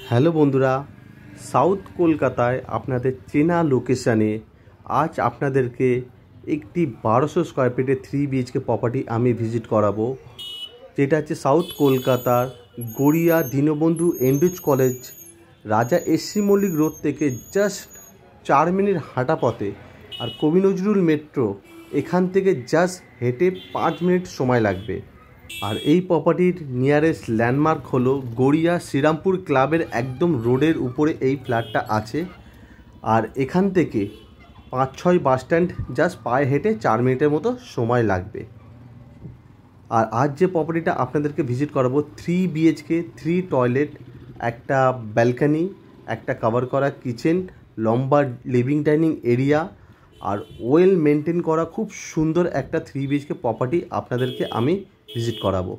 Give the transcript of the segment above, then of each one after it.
Hello বন্ধুরা, south কলকাতায় আপনাদের চেনা লোকেশানে আজ আপনাদেরকে একটি 1200 স্কোয়ার ফিটের 3 বিএইচকে প্রপার্টি আমি ভিজিট করাবো, যেটা হচ্ছে সাউথ কলকাতার গড়িয়া দীনবন্ধু এন্ড্রুজ কলেজ রাজা এসসি মল্লিক রোড থেকে জাস্ট 4 মিনিট হাঁটা পথে। আর কবি নজরুল মেট্রো এখান থেকে জাস্ট হেঁটে 5 মিনিট সময় লাগবে। আর এই প্রপার্টির নিয়ারেস্ট ল্যান্ডমার্ক হলো গড়িয়া শ্রীরামপুর ক্লাবের একদম রোডের উপরে এই ফ্ল্যাটটা আছে। আর এখান থেকে 5-6 বাস স্ট্যান্ড জাস্ট পায়ে হেঁটে 4 মিনিটের মতো সময় লাগবে। আর আজ যে প্রপার্টিটা আপনাদেরকে ভিজিট করাবো 3 বিএইচকে, 3 টয়লেট, একটা ব্যালকনি, একটা কভার করা কিচেন, লম্বা living dining area are well maintain করা খুব সুন্দর একটা 3 বিএইচকে প্রপার্টি আপনাদেরকে আমি ভিজিট করাবো।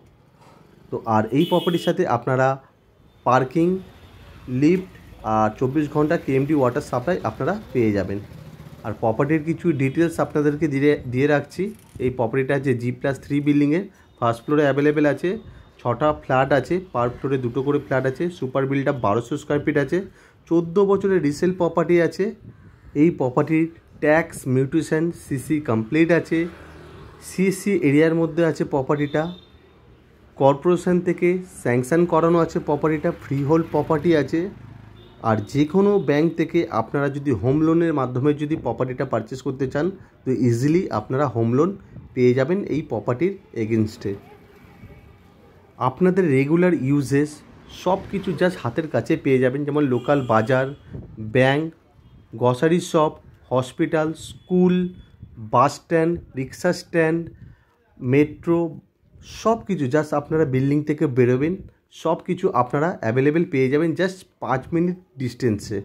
তো আর এই প্রপার্টির সাথে আপনারা পার্কিং, লিফট আর 24 ঘন্টা কেএমডি ওয়াটার সাপ্লাই আপনারা পেয়ে যাবেন। আর প্রপার্টির কিছু ডিটেলস আপনাদেরকে দিয়ে রাখছি। এই প্রপার্টিটা যে G+3 বিল্ডিংয়ের ফার্স্ট ফ্লোরে অ্যাভেলেবেল আছে, 6টা ফ্ল্যাট আছে, পার ফ্লোরে 2টো করে ফ্ল্যাট আছে, সুপার বিল্ডটা 1200 স্কোয়ার ফিট আছে, 14 বছরের রিসেল প্রপার্টি আছে। এই প্রপার্টির ট্যাক্স, মিউটেশন, সিসি কমপ্লিট আছে, সিএসসি এরিয়ার মধ্যে আছে প্রপার্টিটা, কর্পোরেশন থেকে স্যাংশন করানো আছে প্রপার্টিটা, ফ্রি হোল্ড প্রপার্টি আছে। আর যে কোনো ব্যাংক থেকে আপনারা যদি হোম লোনের মাধ্যমে যদি প্রপার্টিটা পারচেস করতে চান তো ইজিলি আপনারা হোম লোন পেয়ে যাবেন এই প্রপার্টির এগেনস্টে। আপনাদের রেগুলার ইউজেস সব কিছু জাস্ট হাতের কাছে পেয়ে যাবেন, যেমন লোকাল বাজার, bank, grocery shop, hospital, school, bus stand, রিক্সা স্ট্যান্ড, মেট্রো, সব কিছু জাস্ট আপনারা বিল্ডিং থেকে বেরোবেন সব কিছু আপনারা অ্যাভেলেবেল পেয়ে যাবেন জাস্ট 5 মিনিট ডিস্টেন্সে।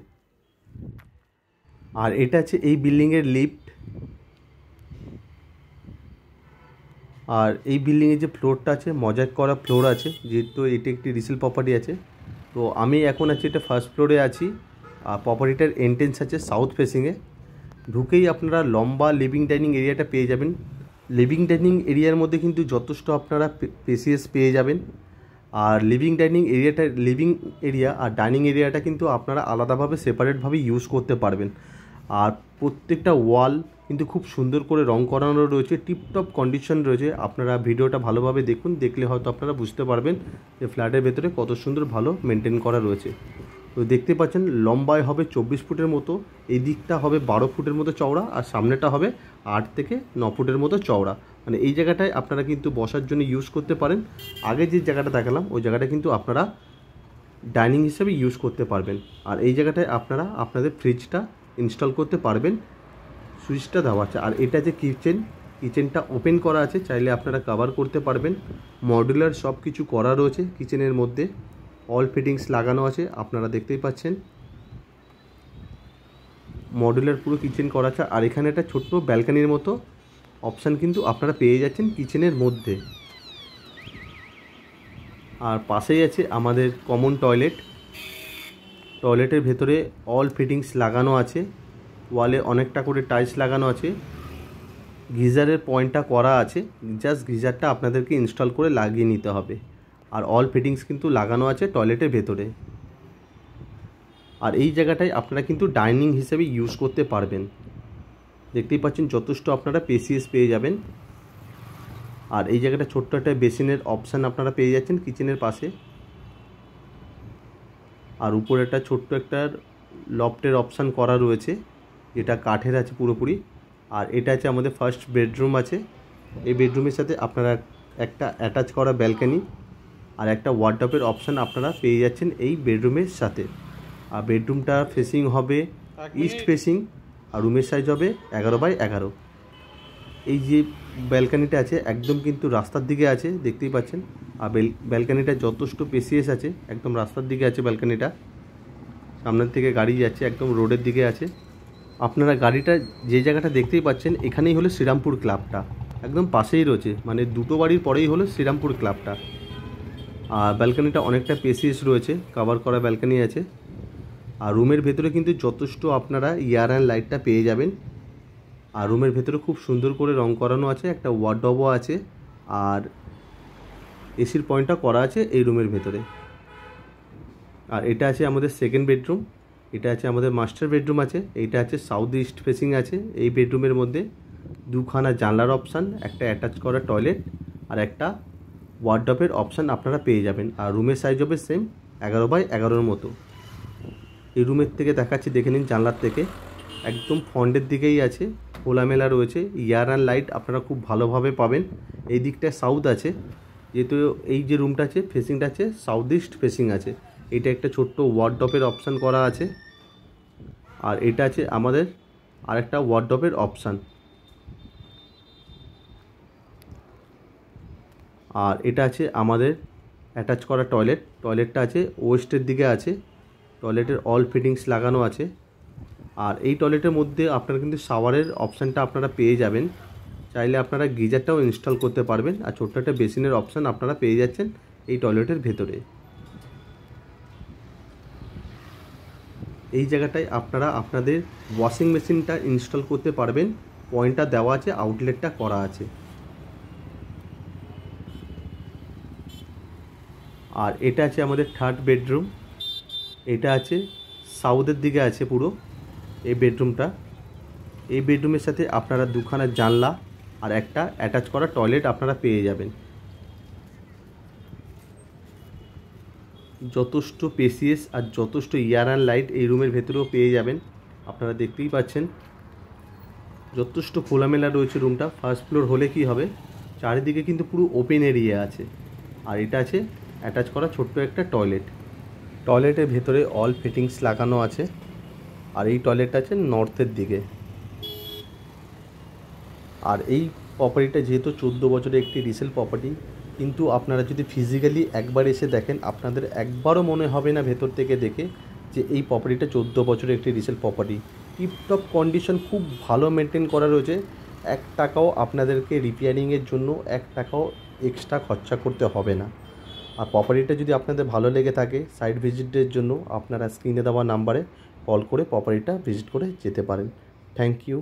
আর এটা আছে এই বিল্ডিংয়ের লিফট। আর এই বিল্ডিংয়ে যে ফ্লোরটা আছে মজাক করা ফ্লোর আছে, যেহেতু এটা একটি রিসেল প্রপার্টি আছে। তো আমি এখন আছি এটা ফার্স্ট ফ্লোরে আছি। আর প্রপার্টিটার এন্ট্রেন্স আছে সাউথ ফেসিংয়ে। ঢুকেই আপনারা লম্বা লিভিং ডাইনিং এরিয়াটা পেয়ে যাবেন। লিভিং ডাইনিং এরিয়ার মধ্যে কিন্তু যথেষ্ট আপনারা স্পেসিয়াস পেয়ে যাবেন। আর লিভিং এরিয়া আর ডাইনিং এরিয়াটা কিন্তু আপনারা আলাদাভাবে সেপারেটভাবে ইউজ করতে পারবেন। আর প্রত্যেকটা ওয়াল কিন্তু খুব সুন্দর করে রং করানো রয়েছে, টিপটপ কন্ডিশন রয়েছে। আপনারা ভিডিওটা ভালোভাবে দেখুন, দেখলে হয়তো আপনারা বুঝতে পারবেন যে ফ্ল্যাটের ভেতরে কত সুন্দর ভালো মেনটেন করা রয়েছে। তো দেখতে পাচ্ছেন লম্বায় হবে 24 ফুটের মতো, এই দিকটা হবে 12 ফুটের মতো চওড়া, আর সামনেটা হবে 8 থেকে 9 ফুটের মতো চওড়া। মানে এই জায়গাটায় আপনারা কিন্তু বসার জন্য ইউজ করতে পারেন। আগে যে জায়গাটা দেখালাম ওই জায়গাটা কিন্তু আপনারা ডাইনিং হিসেবে ইউজ করতে পারবেন। আর এই জায়গাটায় আপনারা আপনাদের ফ্রিজটা ইনস্টল করতে পারবেন, সুইচটা দেওয়া আছে। আর এটা যে কিচেনটা ওপেন করা আছে, চাইলে আপনারা কভার করতে পারবেন। মডুলার সব কিছু করা রয়েছে কিচেনের মধ্যে, অল ফিটিংস লাগানো আছে, আপনারা দেখতেই পাচ্ছেন মডুলার পুরো কিচেন করা আছে। আর এখানে একটা ছোট্ট ব্যালকানির মতো অপশান কিন্তু আপনারা পেয়ে যাচ্ছেন কিচেনের মধ্যে। আর পাশেই আছে আমাদের কমন টয়লেটের ভেতরে অল ফিটিংস লাগানো আছে, ওয়ালে অনেকটা করে টাইলস লাগানো আছে, গিজারের পয়েন্টটা করা আছে, জাস্ট গিজারটা আপনাদেরকে ইনস্টল করে লাগিয়ে নিতে হবে। আর অল ফিটিংস কিন্তু লাগানো আছে টয়লেটের ভেতরে। আর এই জায়গাটায় আপনারা কিন্তু ডাইনিং হিসেবে ইউজ করতে পারবেন। দেখতেই পাচ্ছেন যথেষ্ট আপনারা স্পেসিয়াস পেয়ে যাবেন। আর এই জায়গাটা ছোট্ট একটা বেসিনের অপশান আপনারা পেয়ে যাচ্ছেন কিচেনের পাশে। আর উপরে একটা ছোট্ট একটা লফটের অপশান করা রয়েছে, যেটা কাঠের আছে পুরোপুরি। আর এটা আছে আমাদের ফার্স্ট বেডরুম আছে। এই বেডরুমের সাথে আপনারা একটা অ্যাটাচ করা ব্যালকানি আর একটা ওয়ার্ডরোবের অপশান আপনারা পেয়ে যাচ্ছেন এই বেডরুমের সাথে। আর বেডরুমটা ফেসিং হবে ইস্ট ফেসিং, আর রুমের সাইজ হবে 11x11। এই যে ব্যালকানিটা আছে একদম কিন্তু রাস্তার দিকে আছে, দেখতেই পাচ্ছেন। আর ব্যালকানিটা যথেষ্ট স্পেসিয়াস আছে, একদম রাস্তার দিকে আছে ব্যালকানিটা। সামনের থেকে গাড়ি যাচ্ছে, একদম রোডের দিকে আছে। আপনারা গাড়িটা যে জায়গাটা দেখতেই পাচ্ছেন এখানেই হলো শ্রীরামপুর ক্লাবটা, একদম পাশেই রয়েছে, মানে দুটো বাড়ির পরেই হলো শ্রীরামপুর ক্লাবটা। আর ব্যালকানিটা অনেকটা স্পেসিয়াস রয়েছে, কভার করা ব্যালকানি আছে। আর রুমের ভেতরে কিন্তু যথেষ্ট আপনারা এয়ার অ্যান্ড লাইটটা পেয়ে যাবেন। আর রুমের ভেতরে খুব সুন্দর করে রং করানো আছে, একটা ওয়ার্ডরোবও আছে, আর এসির পয়েন্টটা করা আছে এই রুমের ভেতরে। আর এটা আছে আমাদের সেকেন্ড বেডরুম, এটা আছে আমাদের মাস্টার বেডরুম আছে, এইটা আছে সাউথ ইস্ট ফেসিং আছে। এই বেডরুমের মধ্যে দুখানা জানলার অপশান, একটা অ্যাটাচ করা টয়লেট আর একটা ওয়ার্ডরোবের অপশান আপনারা পেয়ে যাবেন। আর রুমের সাইজ হবে সেম 11x11 মতো। এই রুমের থেকে দেখাচ্ছি, দেখে নিন জানলার থেকে, একদম ফ্রন্টের দিকেই আছে, খোলামেলা রয়েছে, এয়ার অ্যান্ড লাইট আপনারা খুব ভালোভাবে পাবেন। এই দিকটায় সাউথ আছে, যেহেতু এই যে রুমটা আছে ফেসিংটা আছে সাউথ ইস্ট ফেসিং আছে। এটা একটা ছোট্ট ওয়ার্ডরোবের অপশান করা আছে। আর এটা আছে আমাদের আরেকটা ওয়ার্ডরোবের অপশান। আর এটা আছে আমাদের অ্যাটাচ করা টয়লেট, টয়লেটটা আছে ওয়েস্টের দিকে আছে, টয়লেটের অল ফিটিংস লাগানো আছে। আর এই টয়লেটের মধ্যে আপনারা কিন্তু শাওয়ারের অপশানটা আপনারা পেয়ে যাবেন, চাইলে আপনারা গিজারটাও ইনস্টল করতে পারবেন। আর ছোট্ট একটা বেসিনের অপশান আপনারা পেয়ে যাচ্ছেন এই টয়লেটের ভেতরে। এই জায়গাটায় আপনারা আপনাদের ওয়াশিং মেশিনটা ইনস্টল করতে পারবেন, পয়েন্টটা দেওয়া আছে, আউটলেটটা করা আছে। আর এটা আছে আমাদের থার্ড বেডরুম, এটা আছে সাউথের দিকে আছে পুরো এই বেডরুমটা। এই বেডরুমের সাথে আপনারা দুখানা জানলা আর একটা অ্যাটাচ করা টয়লেট আপনারা পেয়ে যাবেন। যথেষ্ট স্পেসিয়াস আর যথেষ্ট এয়ার অ্যান্ড লাইট এই রুমের ভেতরেও পেয়ে যাবেন। আপনারা দেখতেই পাচ্ছেন যথেষ্ট খোলামেলা রয়েছে রুমটা। ফার্স্ট ফ্লোর হলে কি হবে, চারিদিকে কিন্তু পুরো ওপেন এরিয়া আছে। আর এটা আছে অ্যাটাচ করা ছোট্ট একটা টয়লেট, টয়লেটের ভেতরে অল ফিটিংস লাগানো আছে। আর এই টয়লেটটা আছে নর্থের দিকে। আর এই প্রপার্টিটা যেহেতু 14 বছরের একটি রিসেল প্রপার্টি, কিন্তু আপনারা যদি ফিজিক্যালি একবার এসে দেখেন আপনাদের একবারও মনে হবে না ভেতর থেকে দেখে যে এই প্রপার্টিটা 14 বছরের একটি রিসেল প্রপার্টি। টিপটপ কন্ডিশন, খুব ভালো মেনটেন করা রয়েছে। 1 টাকাও আপনাদেরকে রিপেয়ারিংয়ের জন্য 1 টাকাও এক্সট্রা খরচা করতে হবে না। আর প্রপার্টিটা যদি আপনাদের ভালো লেগে থাকে, সাইট ভিজিটের জন্য আপনারা স্ক্রিনে দেওয়া নাম্বারে কল করে প্রপার্টিটা ভিজিট করে যেতে পারেন। Thank you.